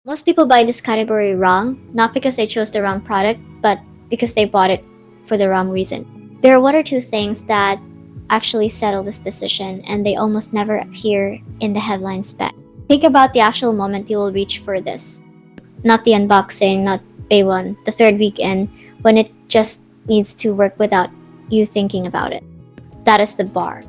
Most people buy this category wrong, not because they chose the wrong product, but because they bought it for the wrong reason. There are one or two things that actually settle this decision, and they almost never appear in the headline spec. Think about the actual moment you will reach for this. Not the unboxing, not day one, the third weekend, when it just needs to work without you thinking about it. That is the bar.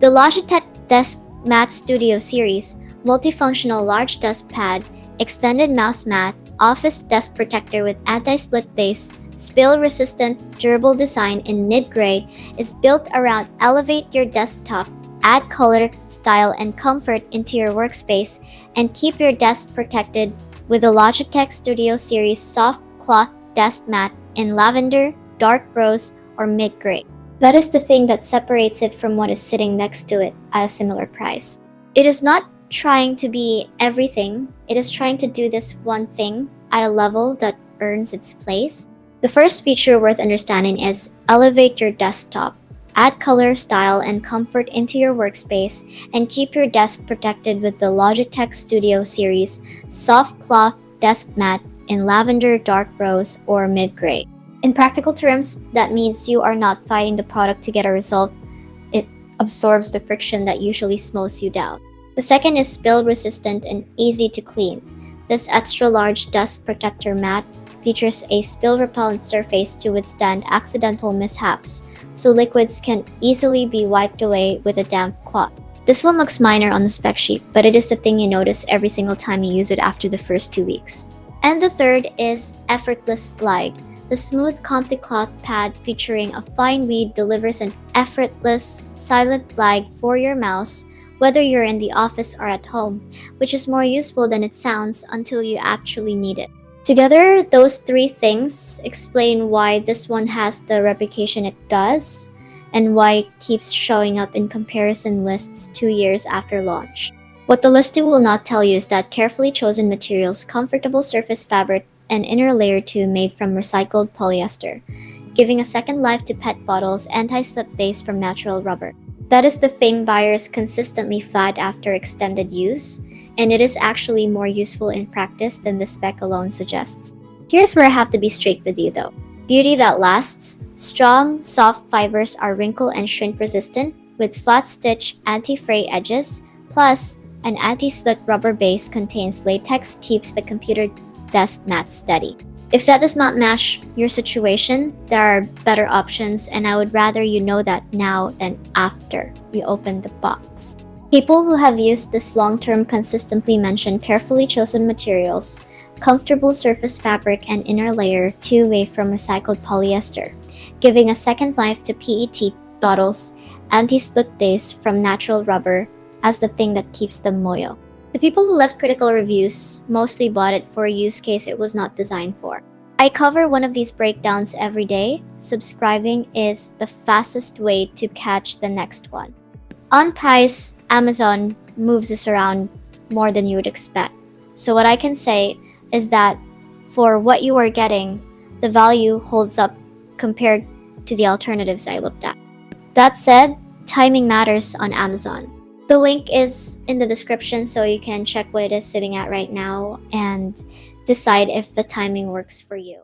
The Logitech Desk Mat Studio Series, multifunctional large desk pad, extended mouse mat, office desk protector with anti-split base, spill-resistant, durable design in mid-gray, is built around elevate your desktop, add color, style, and comfort into your workspace, and keep your desk protected with the Logitech Studio Series soft cloth desk mat in lavender, dark rose, or mid-gray. That is the thing that separates it from what is sitting next to it at a similar price. It is not trying to be everything, it is trying to do this one thing at a level that earns its place. The first feature worth understanding is elevate your desktop. Add color, style, and comfort into your workspace, and keep your desk protected with the Logitech Studio Series soft cloth desk mat in lavender, dark rose, or mid-gray. In practical terms, that means you are not fighting the product to get a result. It absorbs the friction that usually slows you down. The second is spill-resistant and easy to clean. This extra-large desk protector mat features a spill-repellent surface to withstand accidental mishaps, so liquids can easily be wiped away with a damp cloth. This one looks minor on the spec sheet, but it is the thing you notice every single time you use it after the first 2 weeks. And the third is Effortless Glide. The smooth, comfy cloth pad featuring a fine weed delivers an effortless, silent glide for your mouse, whether you're in the office or at home, which is more useful than it sounds until you actually need it. Together, those three things explain why this one has the reputation it does, and why it keeps showing up in comparison lists 2 years after launch. What the listing will not tell you is that carefully chosen materials, comfortable surface fabric, and inner layer 2 made from recycled polyester, giving a second life to PET bottles, anti-slip base from natural rubber. That is the thing buyers consistently flag after extended use, and it is actually more useful in practice than the spec alone suggests. Here's where I have to be straight with you though. Beauty that lasts. Strong, soft fibers are wrinkle and shrink resistant with flat stitch anti-fray edges, plus an anti-slick rubber base contains latex keeps the computer desk mat steady. If that does not match your situation, there are better options, and I would rather you know that now than after you open the box. People who have used this long-term consistently mention carefully chosen materials, comfortable surface fabric, and inner layer 2 made from recycled polyester, giving a second life to PET bottles, anti-split base from natural rubber as the thing that keeps them moyo. The people who left critical reviews mostly bought it for a use case it was not designed for. I cover one of these breakdowns every day. Subscribing is the fastest way to catch the next one. On price, Amazon moves this around more than you would expect. So what I can say is that for what you are getting, the value holds up compared to the alternatives I looked at. That said, timing matters on Amazon. The link is in the description so you can check what it is sitting at right now and decide if the timing works for you.